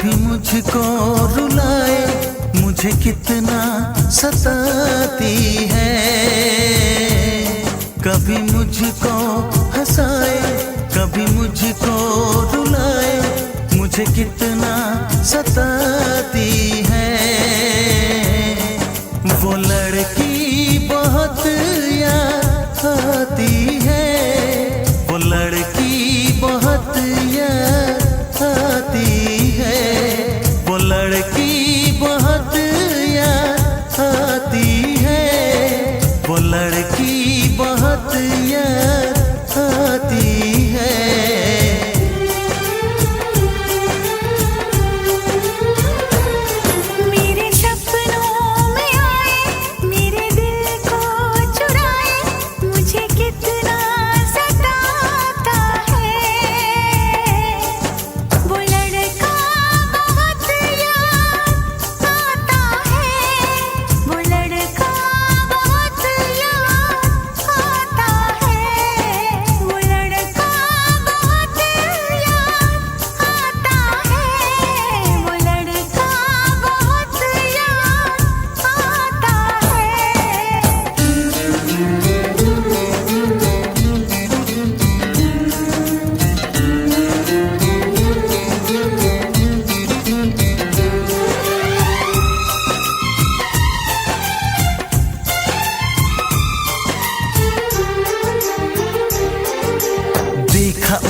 कभी मुझको रुलाए, मुझे कितना सताती है। कभी मुझको हंसाए, कभी मुझको रुलाए, मुझे कितना सताती है। वो लड़की बहुत याद आती है, वो लड़की बहुत याद आती है, वो लड़की बहुत याद आती है, वो लड़की बहुत याद आती है।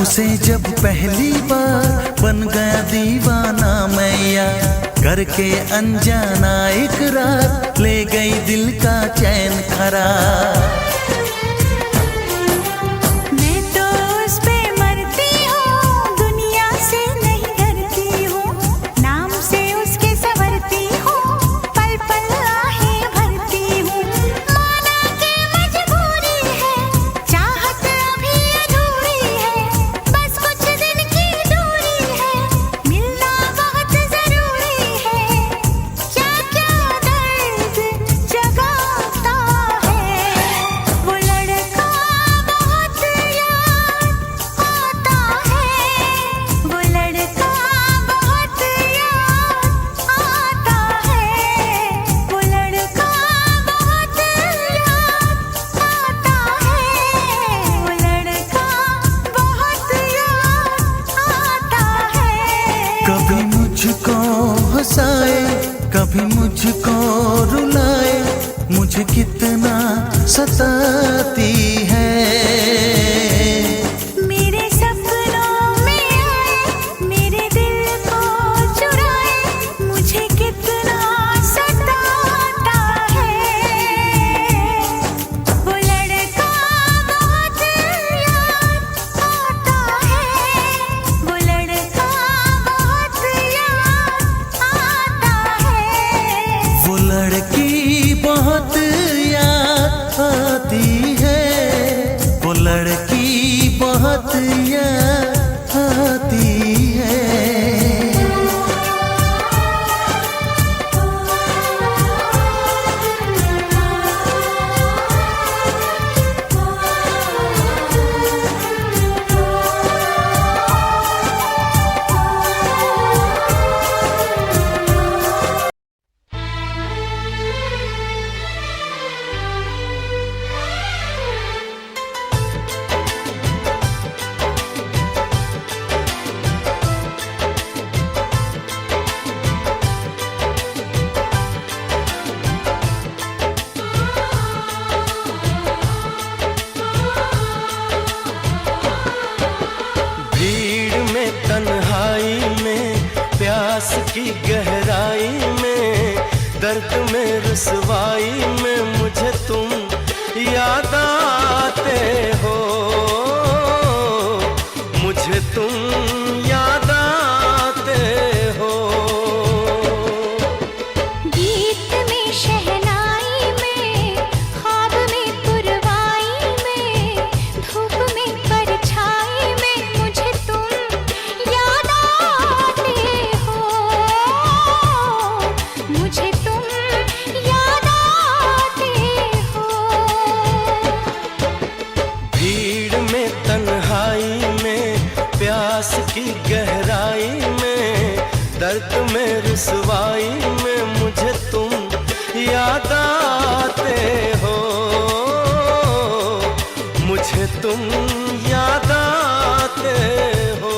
उसे जब पहली बार बन गया दीवाना मैया, करके अनजाना इकरार ले गई दिल का चैन खराब। कभी मुझको हंसाए, कभी मुझको रुलाए, मुझे कितना सताती है। मेरे सपनों में आए, मेरे दिल को चुराए, मुझे कितना सताता है। वो लड़का बहुत याद आता है, वो लड़का बहुत याद आता है। वो लड़की बहुत याद आती है, वो लड़की बहुत याद आती है। की गहराई में, दर्द में, रुसवाई में मुझे तुम याद आते हो, मुझे तुम याद आते हो। गीत में, शहनाई में, ख्वाब में, पुरवाई में, धूप में, परछाई में मुझे तुम याद आते हो, मुझे तुम याद आते हो। भीड़ में, तन्हाई में, प्यास की गहराई में, दर्द रुसवाई में मुझे तुम याद आते हो, मुझे तुम याद आते हो।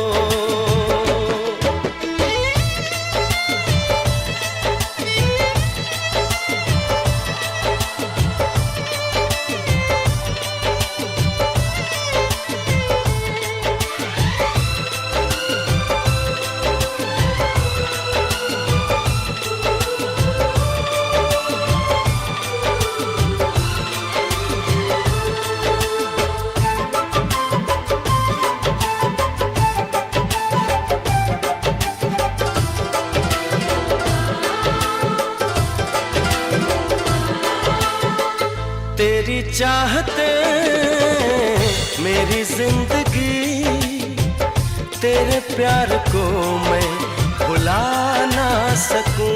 तेरी चाहते मेरी जिंदगी, तेरे प्यार को मैं भुला ना सकूं।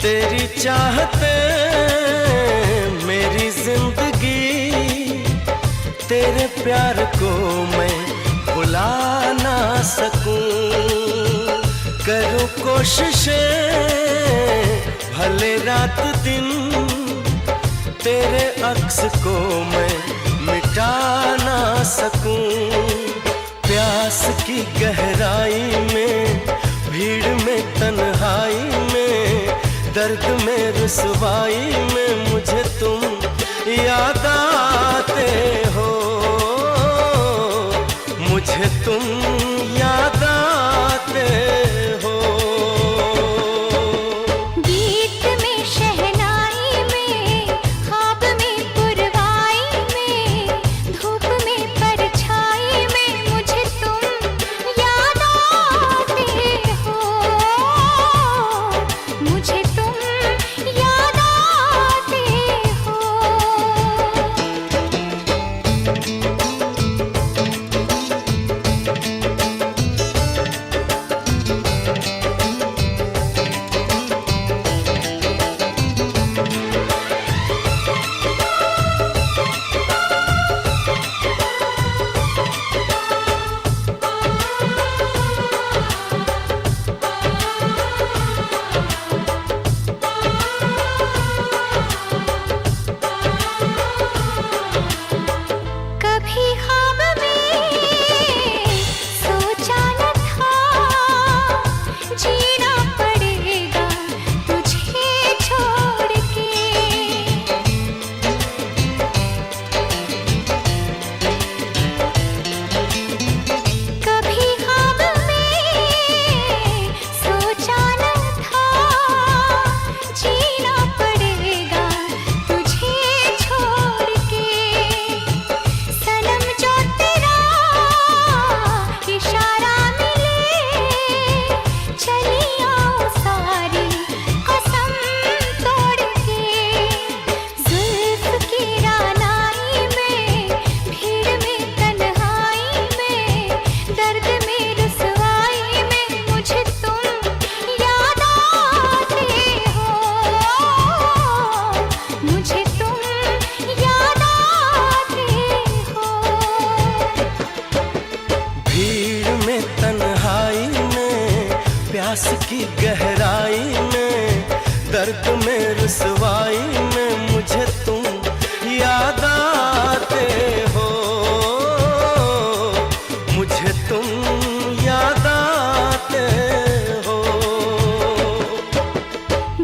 तेरी चाहते मेरी जिंदगी, तेरे प्यार को मैं भुला ना सकूं। करूं कोशिशें भले रात दिन, तेरे अक्स को मैं मिटा ना सकूं। प्यास की गहराई में, भीड़ में तन्हाई में, दर्द में रुसवाई में मुझे तुम याद आते हो, मुझे तुम याद आते हो। गीत में शहनाई में, ख्वाब में पुरवाई में, धूप में परछाई में मुझे तुम याद आते हो, मुझे तुम याद आते हो। कभी ख्वाब में सोचा न था, जीना पड़ेगा तुझे छोड़ के। कभी ख्वाब में सोचा न था, जीना पड़ेगा तुझे छोड़ के। सनम जो तेरा इशारा मिले, चली आऊं सारी कसम तोड़ के। जुल्फ की रानाई में, भीड़ में तन्हाई में, दर्द में रुसवाई में मुझे तुम याद आते हो, मुझे तुम याद आते हो। भीड़ में तन्हाई में, प्यास की गहराई में, दर्द में रुसवाई में मुझे तुम याद आते हो, मुझे तुम याद आते हो।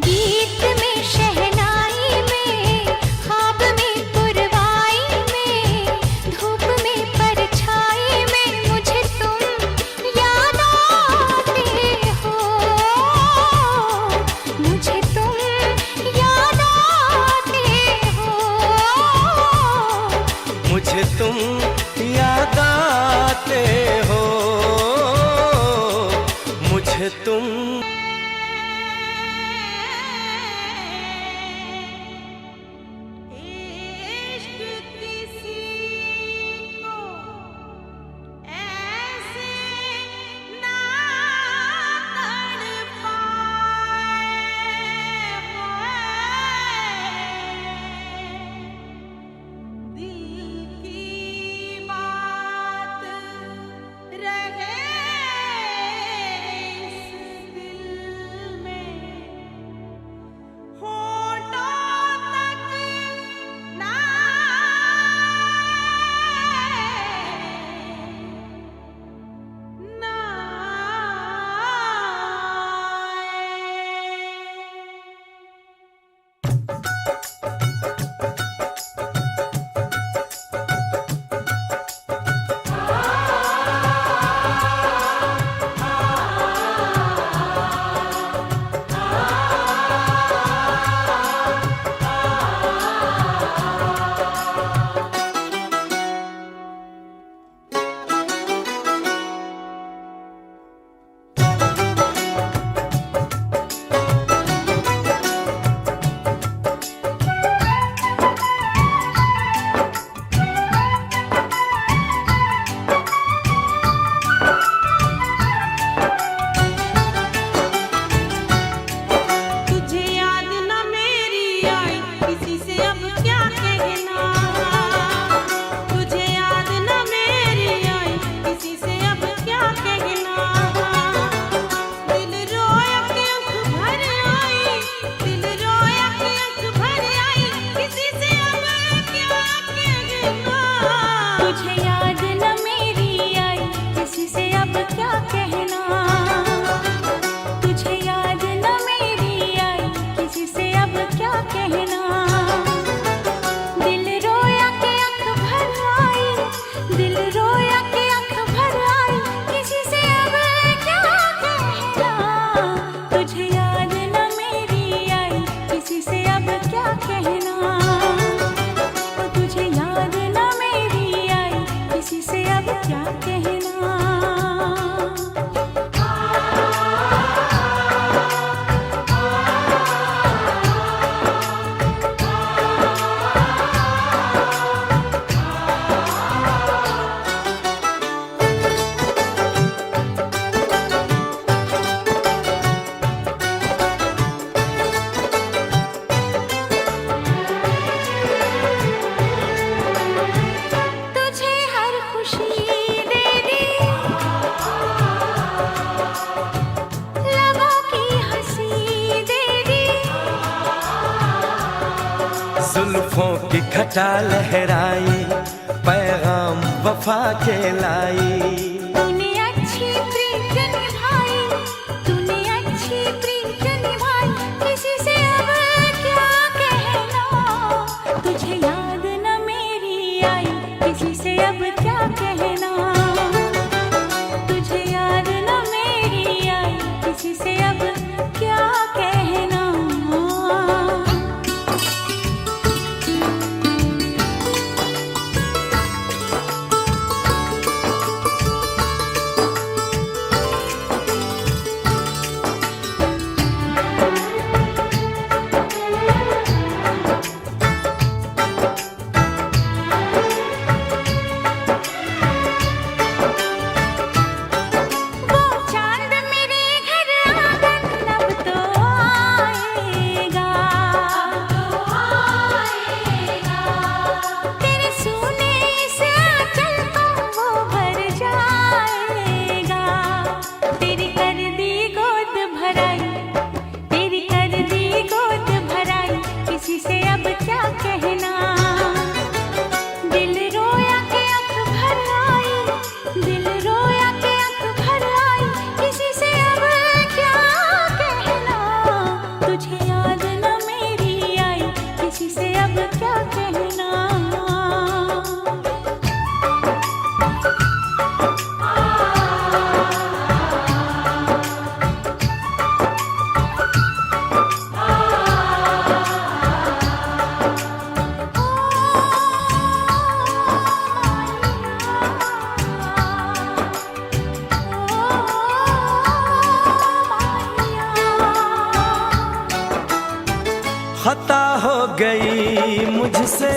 गीत में शहनाई में, ख्वाब में पुरवाई में, धूप में परछाई में मुझे तुम याद आते हो, मुझे तुम याद आते छटा लहराई, पैगाम वफा के लाई। तूने अच्छी प्रीत निभाई, तूने अच्छी प्रीत निभाई, किसी से अब क्या कहना। तुझे याद न मेरी आई, किसी से अब क्या कहना। तुझे याद न मेरी आई, किसी से अब क्या कहना। वो चांद मेरे घर आंगन अब तो आएगा, तेरे सूने से आंचल को वो भर जाएगा। तेरी कर दी गोद भराई, तेरी कर दी गोद भराई, किसी से अब क्या कहना। दिल रोया के आँख भर आई, दिल रोया के आँख भर आई, किसी से अब क्या कहना। तुझे याद न मेरी आई, किसी से अब क्या कहना। खता हो गई मुझसे,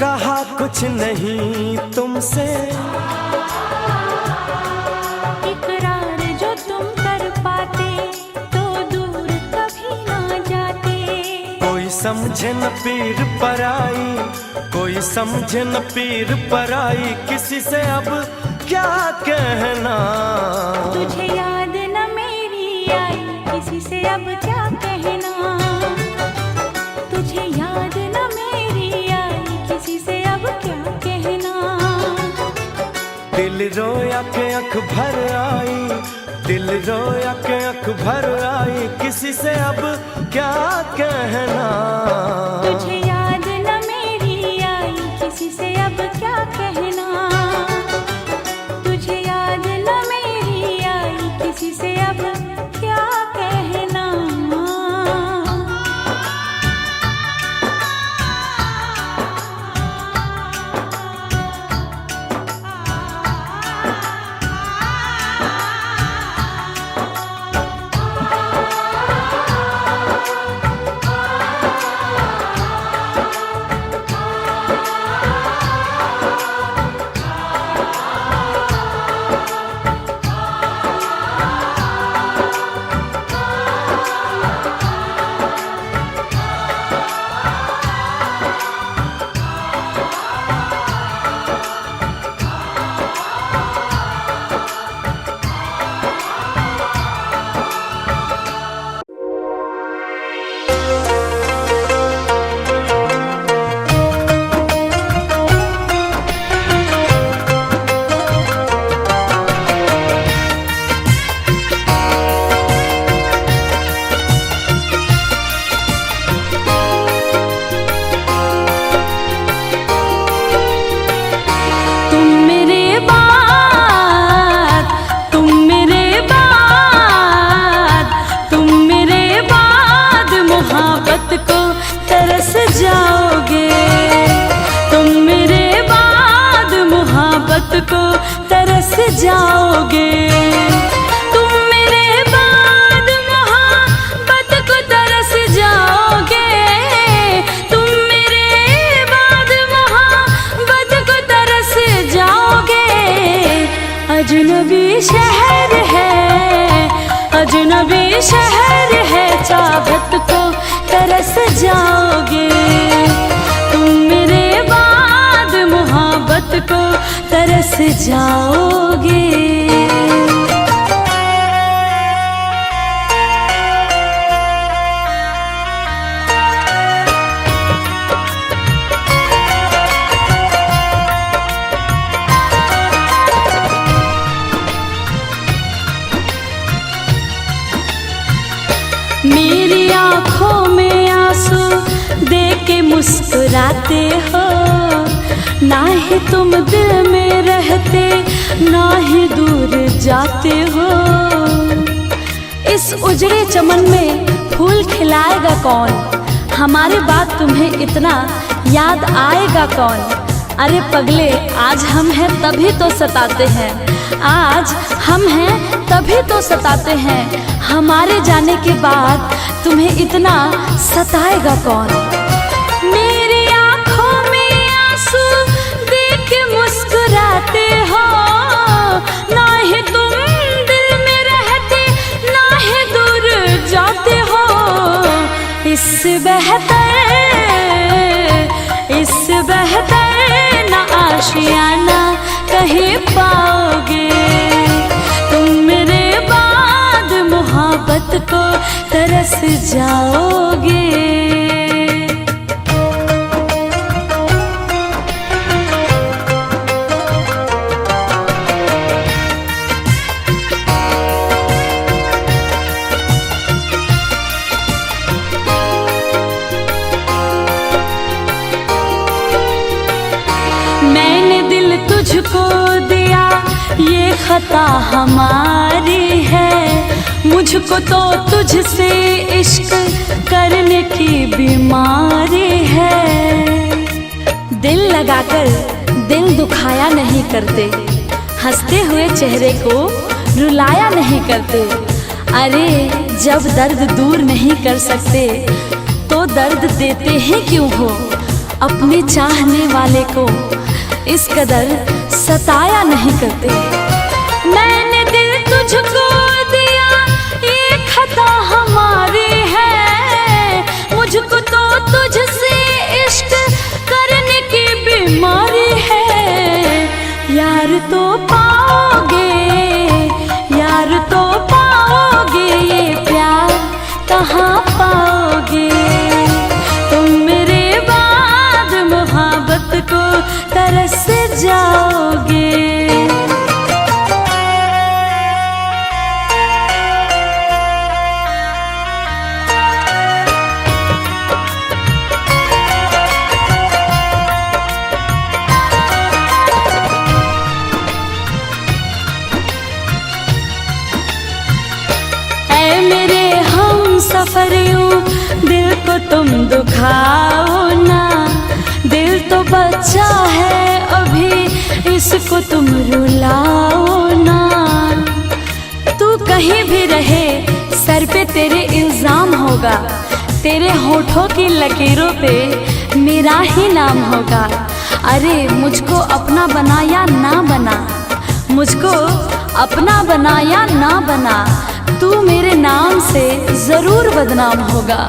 कहा कुछ नहीं तुमसे। इकरार जो तुम कर पाते तो दूर कभी ना जाते। कोई समझे न पीर पराई, कोई समझे न पीर पराई, किसी से अब क्या कहना। तुझे याद न मेरी आई, किसी से अब क्या कहना। तुझे याद न मेरी आई, किसी से अब क्या कहना। दिल रोया के आँख भर आई, दिल रोया के आँख भर आई, किसी से अब क्या कहना। तुझे याद न मेरी आई, किसी से अब क्या कहना। तुझे याद न मेरी आई, किसी से अब क्या कहना। जाओगे तुम मेरे बाद मोहब्बत को तरस जाओगे तुम मेरे बाद मोहब्बत को तरस जाओगे। अजनबी शहर है चाहत को तरस जाओगे तुम मेरे बाद मोहब्बत को तरस जाओगे। मेरी आँखों में आंसू दे के मुस्कुराते हो, ना ही तुम दिल में रहते ना ही दूर जाते हो। इस उजड़े चमन में फूल खिलाएगा कौन, हमारी बात तुम्हें इतना याद आएगा कौन। अरे पगले आज हम हैं तभी तो सताते हैं, आज हम हैं तभी तो सताते हैं, हमारे जाने के बाद तुम्हें इतना सताएगा कौन। मेरी आँखों में आंसू देख के मुस्कुराते हो, ना ही तुम दिल में रहते ना ही दूर जाते हो। इससे बेहतर ना आशियाना कहीं पाओगे, तुम मेरे बाद मोहब्बत को तरस जाओगे। मैंने दिल तुझको दिया ये खता हमारी है, मुझको तो तुझसे इश्क करने की बीमारी है। दिल लगाकर दिल दुखाया नहीं करते, हंसते हुए चेहरे को रुलाया नहीं करते। अरे जब दर्द दूर नहीं कर सकते तो दर्द देते ही क्यों हो, अपने चाहने वाले को इस कदर सताया नहीं करते। मैंने दिल तुझको दिया ये खता हमारी है, मुझको तो तुझसे इश्क करने की बीमारी है। यार तो पाओगे, यार तो पाओगे, ये प्यार कहाँ पाओगे, तुम मेरे बाद मोहब्बत को तरस जाओगे। ऐ मेरे हम सफरियों दिल को तुम दुखाओ ना, दिल तो बच्चा है अभी इसको तुम रुलाओ ना। तू कहीं भी रहे सर पे तेरे इल्जाम होगा, तेरे होठों की लकीरों पे मेरा ही नाम होगा। अरे मुझको अपना बना या ना बना, मुझको अपना बना या ना बना, तू मेरे नाम से जरूर बदनाम होगा।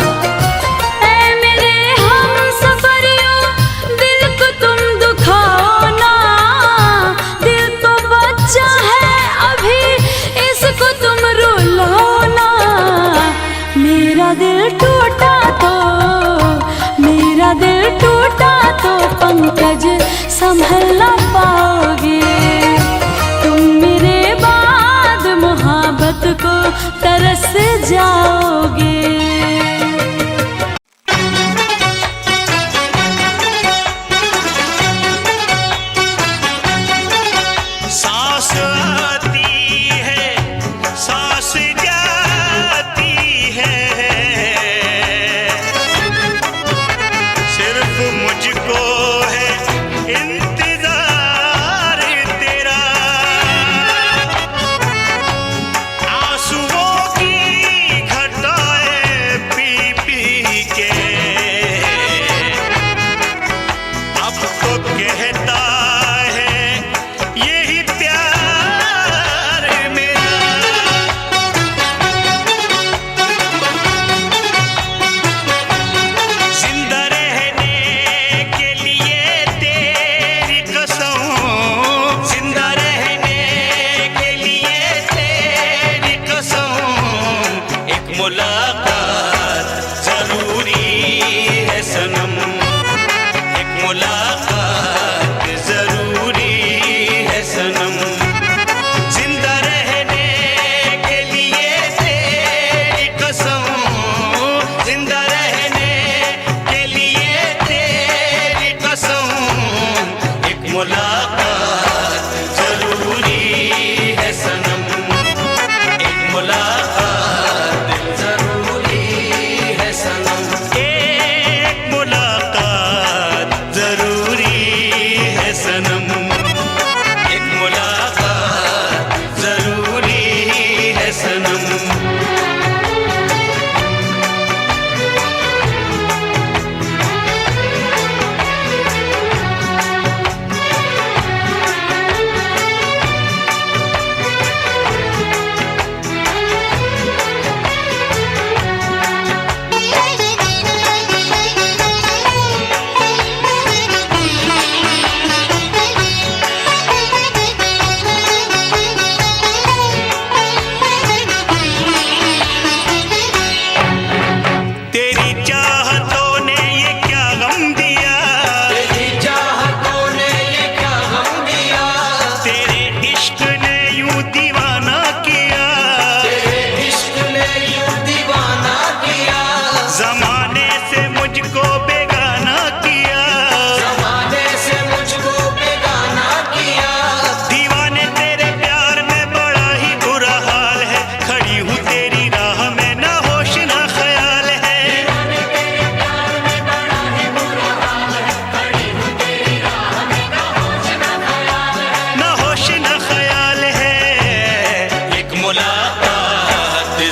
मेरा दिल टूटा तो पंकज संभल ना पाओगे, तुम मेरे बाद मोहब्बत को तरस जाओगे। सांस आती है सांस जाती है, सिर्फ मुझको है इंतजार तेरा। आंसुओं की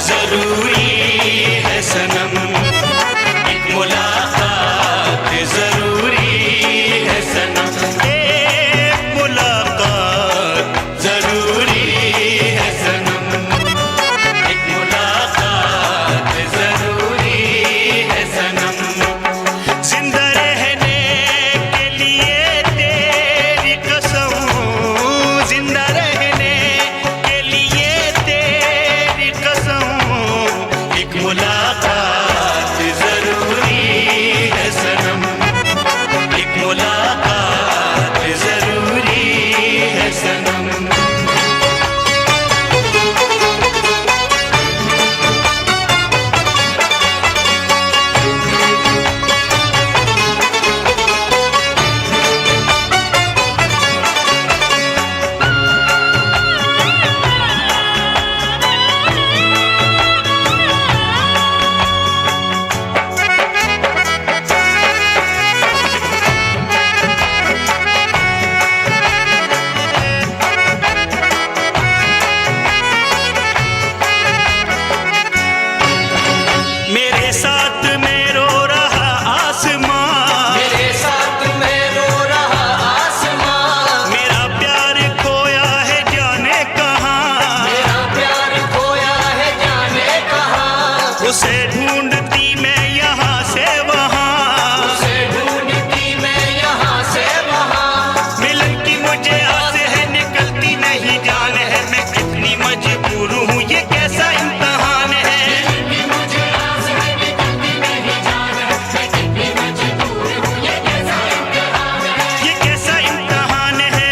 जरूरी है सनम, एक मुलाकात जरूरी है सनम, एक मुलाकात जरूरी है सनम, एक मुलाकात जरूरी है सनम। जिंदा रहने के लिए तेरी कसम, जिंदा रहने के लिए तेरी कसम, एक मुलाकात जरूरी है सनम, एक मुलाकात जरूरी है सनम। मेरे साथ में रो रहा आसमां, मेरे साथ में रो रहा आसमां, मेरा प्यार खोया है जाने कहाँ, मेरा प्यार खोया है जाने कहाँ, उसे ढूंढती मैं यहाँ से वहाँ, उसे ढूंढती मैं यहाँ से वहाँ, मिलन की मुझे आस है निकलती नहीं जान है, मैं कितनी मजबूर हूँ ये कैसा इम्तिहान है, ये कैसा इम्तिहान है।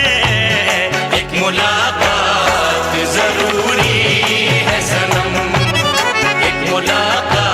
एक मुलाकात जरूरी है सनम, एक मुलाकात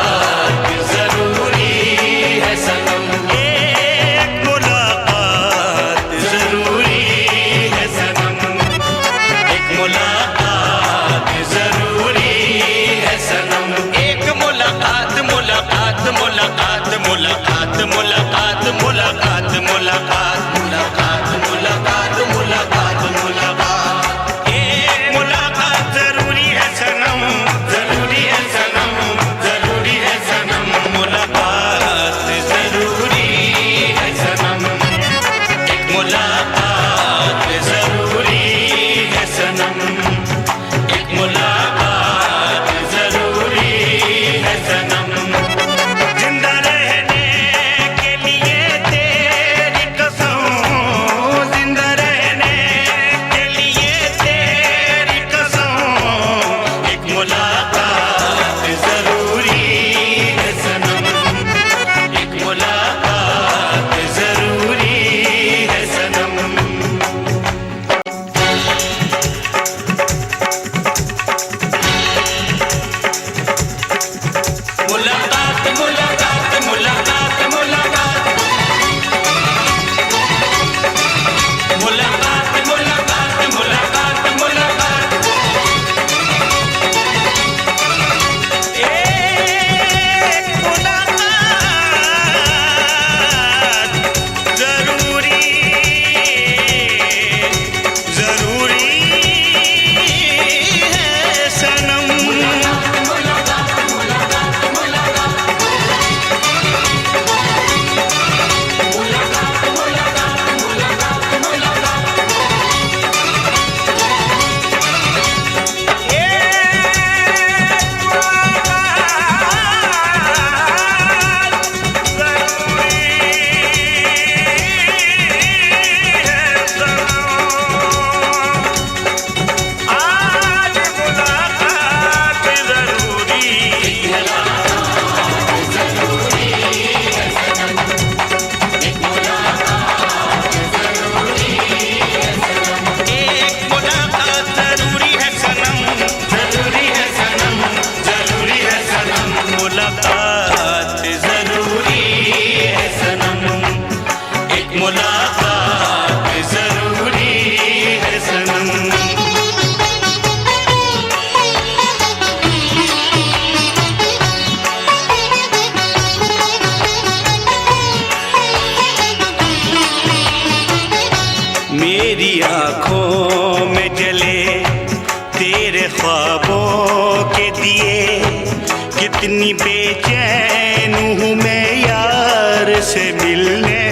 कितनी बेचैन हूँ मैं यार से मिलने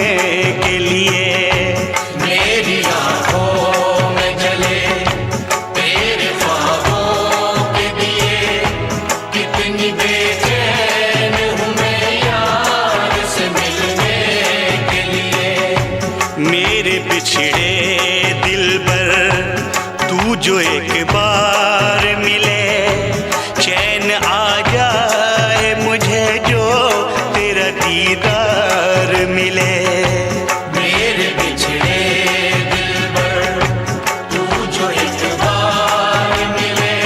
के लिए। मेरी आँखों में जले तेरे ख्वाबों के दिए, कितनी बेचैन हूँ मैं यार से मिलने के लिए। मेरे बिछड़े दिल पर तू जो एक बार मिले, चैन आ जाए मुझे जो तेरा दीदार मिले। मेरे बिछड़े दिल पर तू जो एक बार मिले,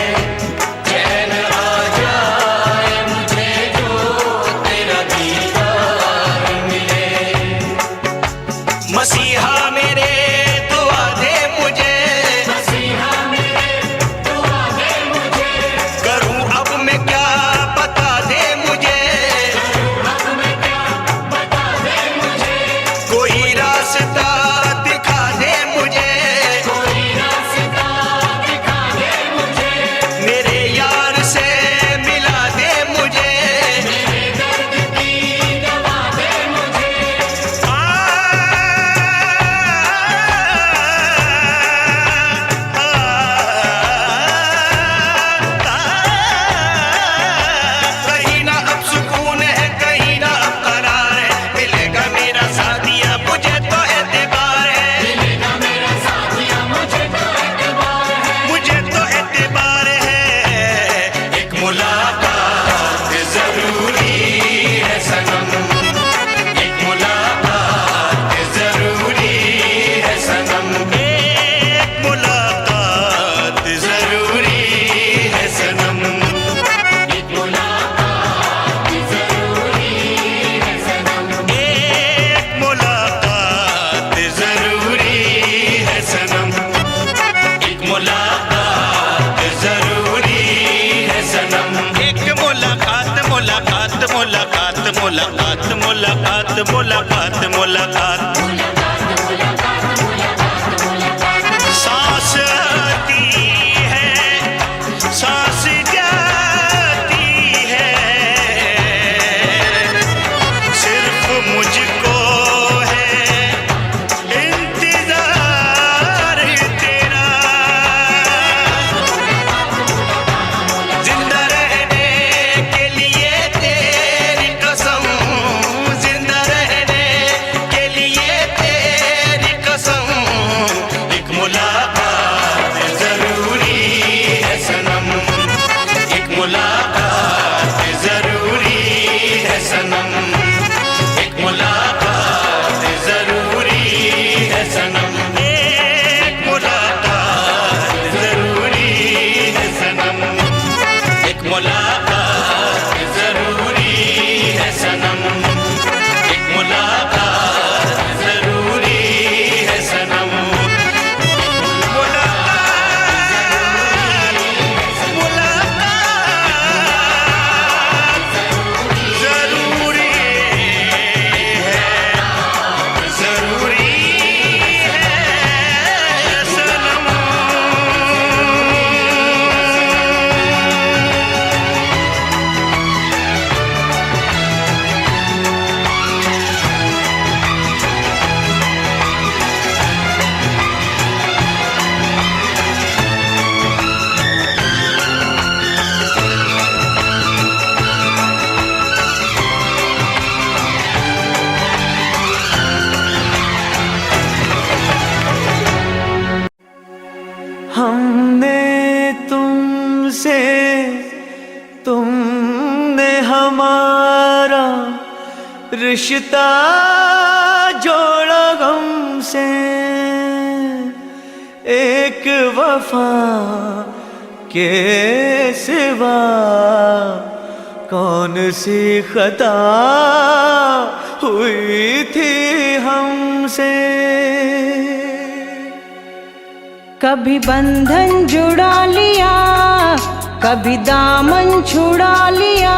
चैन आ जाए मुझे जो तेरा दीदार मिले। मसीहा मेरे दुआ दे मुझे, मसीहा मेरे दुआ दे मुझे, करूं अब मैं क्या बता दे मुझे। अब मैं क्या बता दे मुझे, कोई रास्ता दिखा दे मुझे, कोई रास्ता दिखा दे मुझे, मेरे यार से मिला दे मुझे। मेरे दर्द की दवा दे मुझे। कहीं ना अब सुकून है, कहीं ना अब करार है, मिलेगा मेरा साथिया मुझे तो एतबार है। मिलेगा मेरा साथिया मुझे तो एतबार है, मुझे तो एतबार है। एक मुलाकात जरूरी है सनम, एक मुलाकात जरूरी है सनम, एक मुलाकात जरूरी है सनम। एक मुलाकात जरूरी है सनम, एक मुलाकात जरूरी है सनम। एक मुलाकात जरूरी है सनम। एक मुलाकात मुलाकात मुलाकात मुलाकात मुलाकात मुलाकात मुलाकात। सांस आती है, सांस जाती है, सिर्फ मुझको है इंतजार तेरा। जिंदा रहने के लिए तेरी कसम, जिंदा रहने के लिए तेरी कसम। एक मुलाकात जरूरी है सनम, एक मुलाकात जरूरी है सनम, एक मुलाकात जरूरी है सनम, एक मुलाकात जरूरी है सनम, एक मुलाकात जरूरी है सनम, एक मुलाकात जरूरी है सनम। जरूरी है, जरूरी है सनम। हमने तुमसे, तुमने हमारा रिश्ता जोड़ा गम से। एक वफा के सिवा कौन सी खता हुई थी हमसे। कभी बंधन जुड़ा लिया, कभी दामन छुड़ा लिया।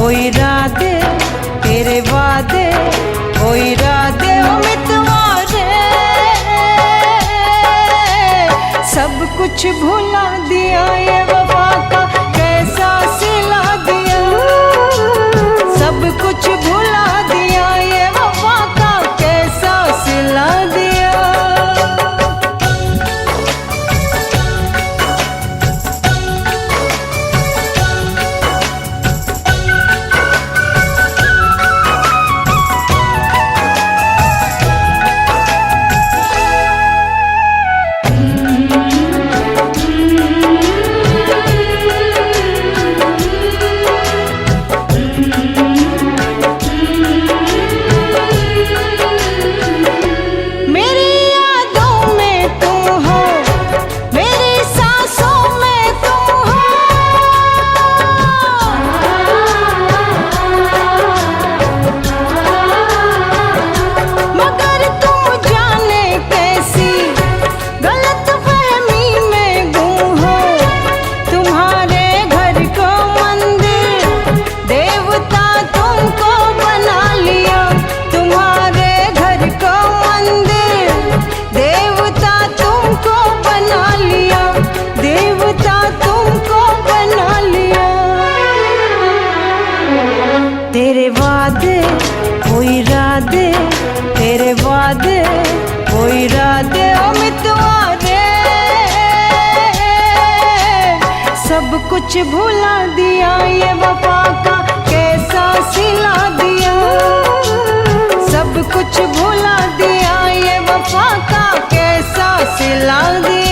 ओ इरादे तेरे वादे, ओ इरादे ओ मितवारे, सब कुछ भुला दिया, ये वफा का कैसा सिला दिया, सब कुछ भुला दिया, ये वफा का कैसा सिला दिया। तेरे वादे ओ इरादे, तेरे वादे ओ इरादे ओ मितवारे, सब कुछ भुला दिया, ये वफा का कैसा सिला दिया, सब कुछ भुला दिया, ये वफा का कैसा सिला दिया।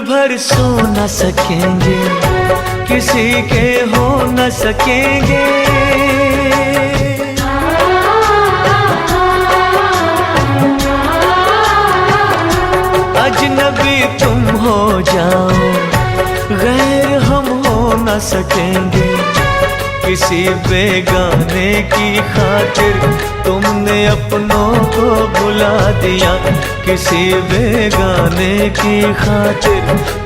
भर सो न सकेंगे, किसी के हो न सकेंगे, अजनबी तुम हो जाओ, गैर हम हो न सकेंगे, किसी बेगाने की खातिर तुमने अपनों को भुला दिया, किसी बेगाने की खातिर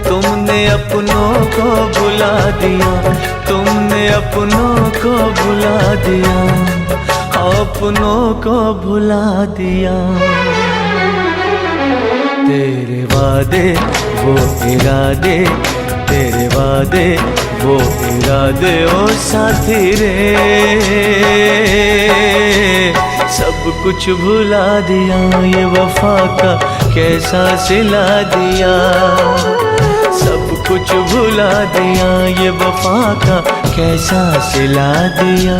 तुमने अपनों को भुला दिया, तुमने अपनों को भुला दिया, अपनों को भुला दिया। तेरे वादे वो इरादे, तेरे वादे वो इरादे ओ साथी रे, सब कुछ भुला दिया, ये वफा का कैसा सिला दिया, सब कुछ भुला दिया, ये वफा का कैसा सिला दिया।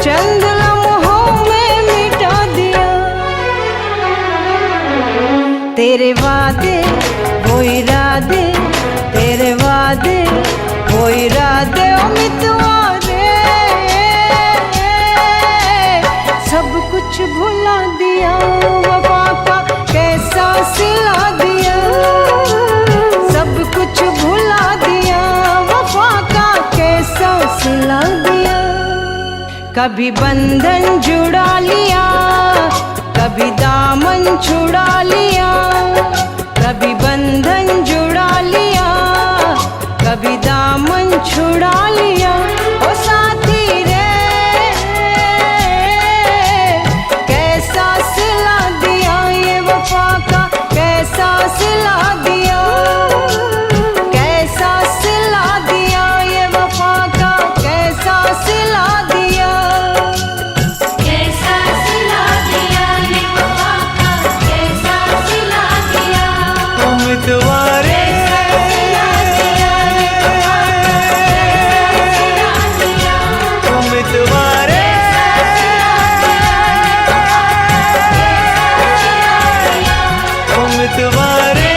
चंद लम्हों में मिटा तेरे वादे वो इरादे, तेरे वादे वो इरादे ओ मितवा रे, सब कुछ भुला दिया वफा का कैसा सिला दिया, सब कुछ भुला दिया वफा का कैसा सिला दिया। कभी बंधन जुड़ा लिया, कभी दामन छुड़ा लिया, कभी बंधन जुड़ा लिया, कभी दामन छुड़ा लिया। ओ साथी रे कैसा सिला दिया ये वफा का कैसा सिला दिया, कैसा सिला दिया ये वफा का कैसा सिला दिया, कैसा सिला दिया ये वफा का कैसा सिला दिया, उम्मीदवारे उम्मीदवारे उम्मीदवारे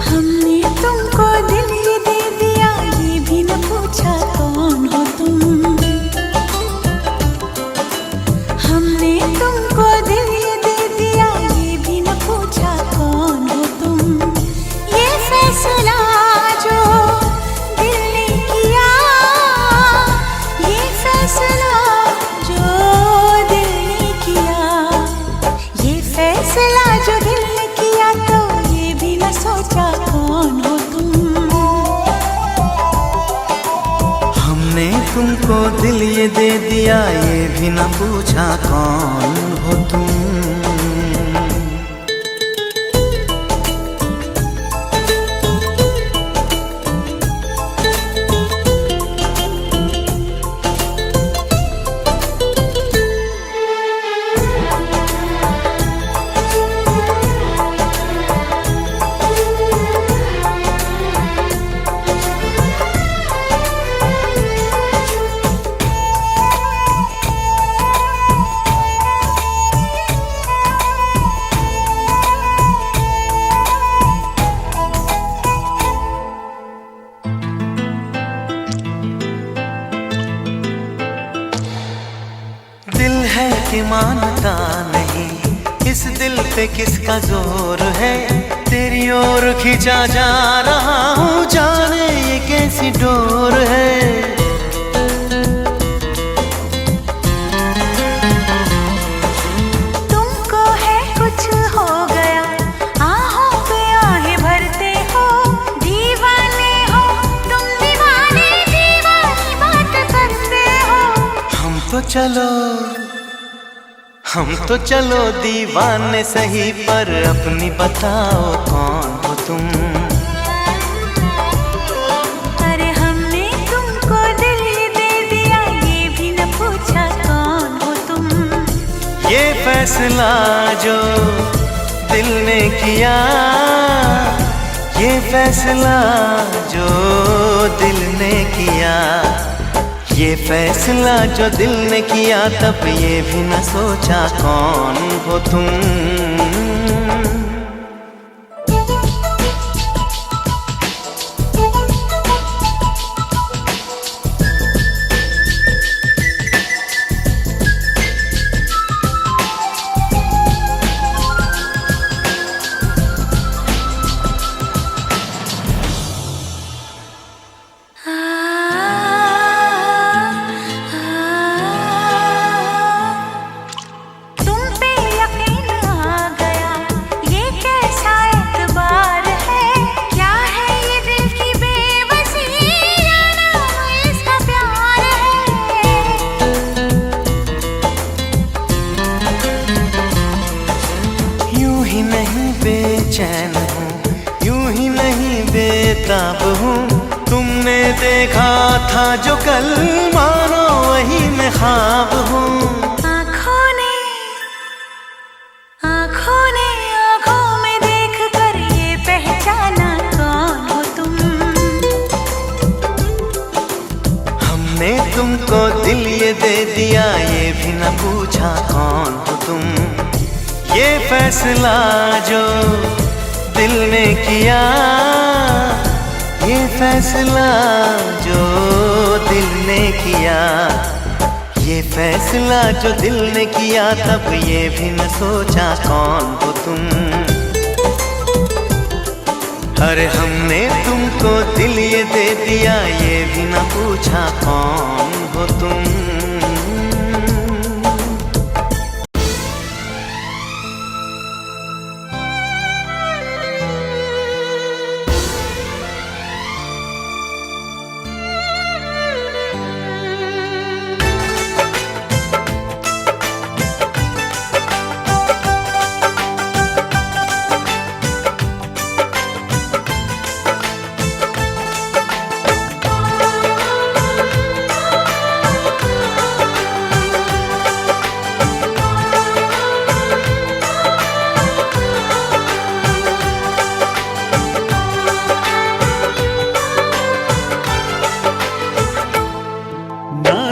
हमने तुमको दिल ही दे दिया ये भी न पूछा कौन हो तुम, हमने तुमको दिल ही दे दिया ये भी न पूछा कौन हो तुम, ये फैसला जो दिल ने किया, ये फैसला जो दिल ने किया, ये फैसला जो दिल ने किया तो ये भी न सोचा कौन हो तुम, हमने तुमको दिल ये दे दिया ये भी न पूछा कौन हो तुम। दिल है कि मानता नहीं, इस दिल पे किसका जोर है, तेरी ओर खींचा जा रहा हूँ जाने ये कैसी डोर है। तुमको है कुछ हो गया आहों पे आहें भरते हो, दीवाने हो तुम दीवाने दीवानी बात करते हो, हम तो चलो दीवाने सही पर अपनी बताओ कौन हो तुम। अरे हमने तुमको दिल ही दे दिया ये भी न पूछा कौन हो तुम, ये फैसला जो दिल ने किया, ये फैसला जो दिल ने किया, ये फैसला जो दिल ने किया तब ये भी न सोचा कौन हो तुम। बेचैन हूँ, यूं ही नहीं बेताब हूँ। तुमने देखा था जो कल, मानो वही मैं ख्वाब हूँ। आँखों ने आँखों में देख कर ये पहचाना कौन हो तुम। हमने तुमको दिल ये दे दिया, ये भी न पूछा कौन हो तुम। ये फैसला जो दिल ने किया, ये फैसला जो दिल ने किया, ये फैसला जो दिल ने किया, तब ये भी न सोचा कौन हो तुम। अरे हमने तुमको दिल ये दे दिया, ये भी न पूछा कौन हो तुम।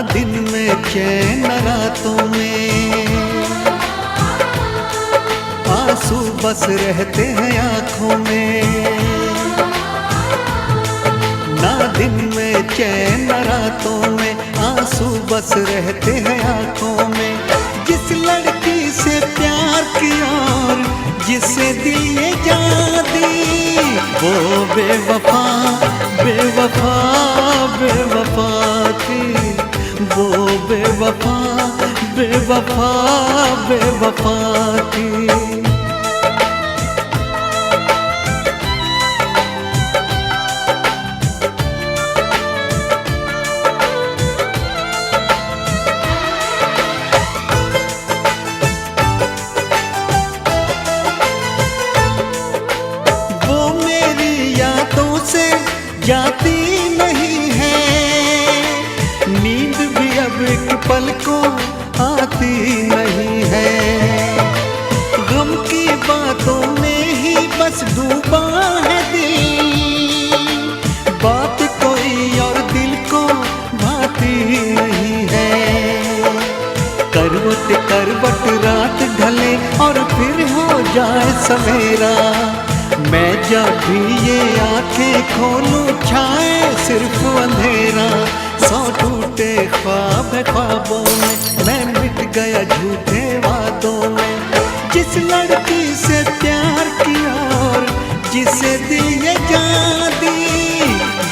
दिन में चैन रातों में, आंसू बस रहते हैं आंखों में। ना दिन में चैन रातों में, आंसू बस रहते हैं आंखों में। जिस लड़की से प्यार किया और जिसे दिल ये जान दी, वो बेवफा बेवफा बेवफा थी। वो बेवफा बेवफा बेवफा थी। वो मेरी यादों से जाती नहीं है, नींद भी अब एक पल को आती नहीं है। गम की बातों में ही बस डूबा है दिल, बात कोई और दिल को भाती नहीं है। करवट करवट रात ढले और फिर हो जाए सवेरा, मैं जब भी ये आंखें खोलूं छाए सिर्फ अंधेरा। सौ टूटे ख्वाब ख्वाबों में, मैं मिट गया झूठे वादों में। जिस लड़की से प्यार किया और जिसे दिल ये जान दी,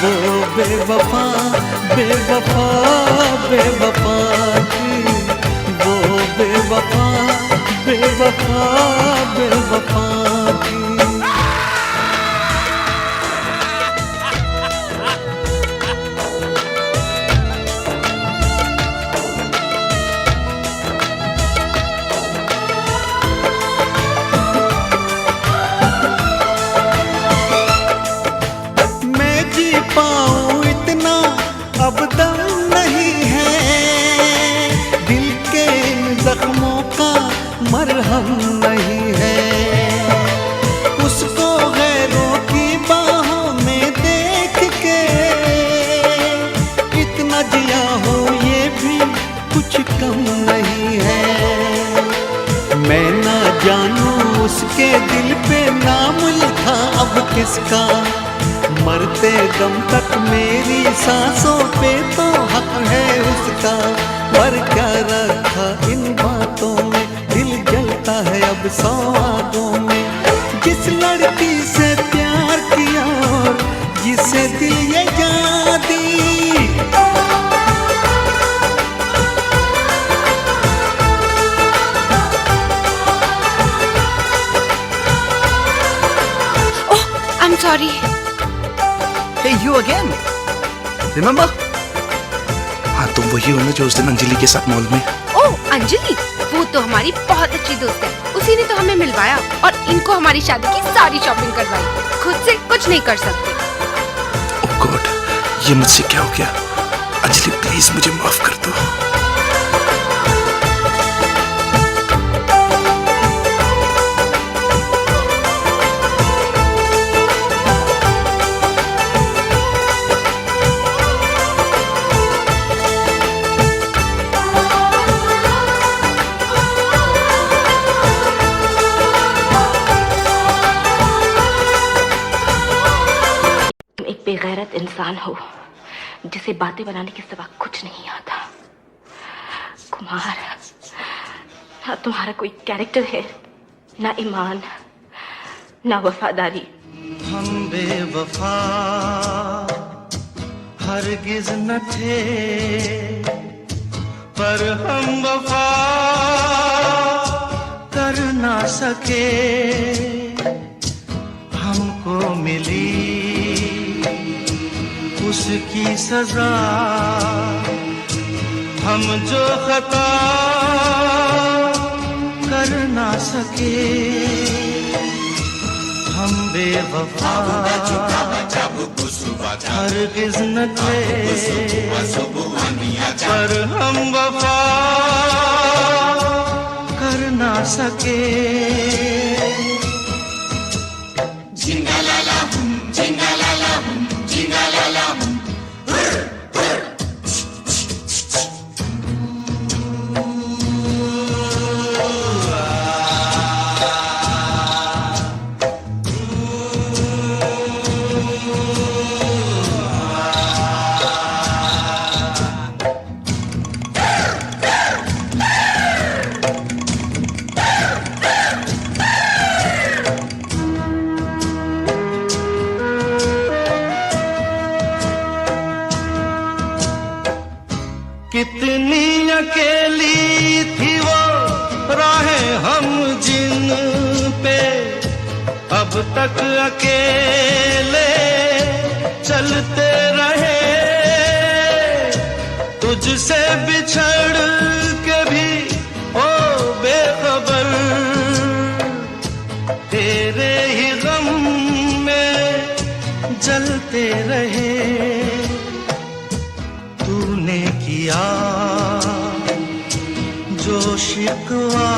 वो बेवफा बेवफा बेवफा थी। वो बेवफा बेवफा बेवफा थी। पाऊं इतना अब दम नहीं है, दिल के इन जख्मों का मरहम नहीं है। उसको गैरों की बाहों में देख के इतना जिया हो ये भी कुछ कम नहीं है। मैं ना जानूं उसके दिल पे नाम लिखा अब किसका, मरते दम तक मेरी सांसों पे तो हक है उसका। पर क्या रखा इन बातों में, दिल जलता है अब सौ आगों में। जिस लड़की से प्यार किया और जिसे दिल ये जान दी, ओह, I'm sorry. Hey, you again? Remember? हाँ, तुम वही हो ना जो उस दिन अंजलि के साथ मॉल में। ओह, अंजलि? वो तो हमारी बहुत अच्छी दोस्त है, उसी ने तो हमें मिलवाया और इनको हमारी शादी की सारी शॉपिंग करवाई। खुद से कुछ नहीं कर सकते। ओह गॉड, ये मुझसे क्या हो गया? अंजलि प्लीज मुझे माफ कर दो। एक बेगैरत इंसान हो जिसे बातें बनाने के सिवा कुछ नहीं आता। कुमार, ना तुम्हारा कोई कैरेक्टर है, ना ईमान, ना वफादारी। हम बेवफा हरगिज न थे, पर हम वफा कर ना सके। हमको मिली उसकी सजा, हम जो खता कर ना सके। हम बेवफा हरगिज न थे, पर हम वफा कर ना सके। जिंगालाला हम, जिंगालाला हम, जिंगालाला हम। कितनी अकेली थी वो राहें हम जिन पे, अब तक अकेले चलते रहे। तुझसे बिछड़ के भी ओ बेखबर, तेरे ही गम में जलते रहे। तूने किया जो शिकवा,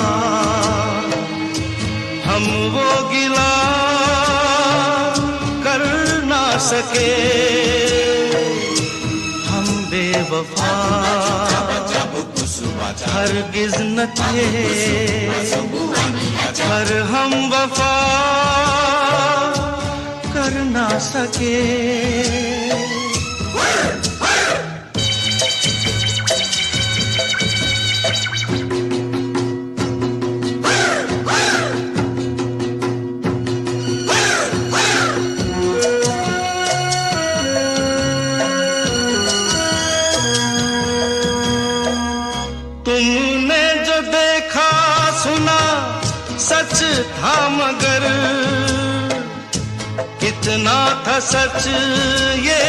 हम वो गिला कर ना सके। हम बेवफा हरगिज न थे, पर हम वफा कर ना सके। तुमने जो देखा सुना सच था, मगर कितना था सच ये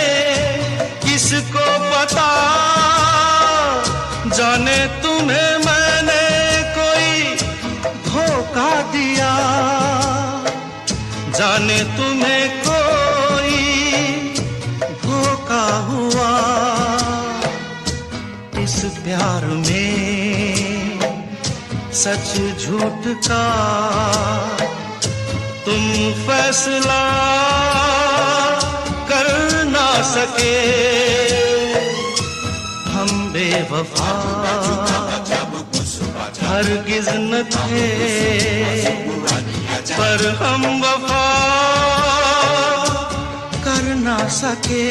किसको पता। जाने तुम्हें मैंने कोई धोखा दिया, जाने तुम्हें कोई धोखा हुआ। इस प्यार में सच झूठ का तुम फैसला कर ना सके। हम बेवफा हरगिज न थे, पर हम वफा कर ना सके।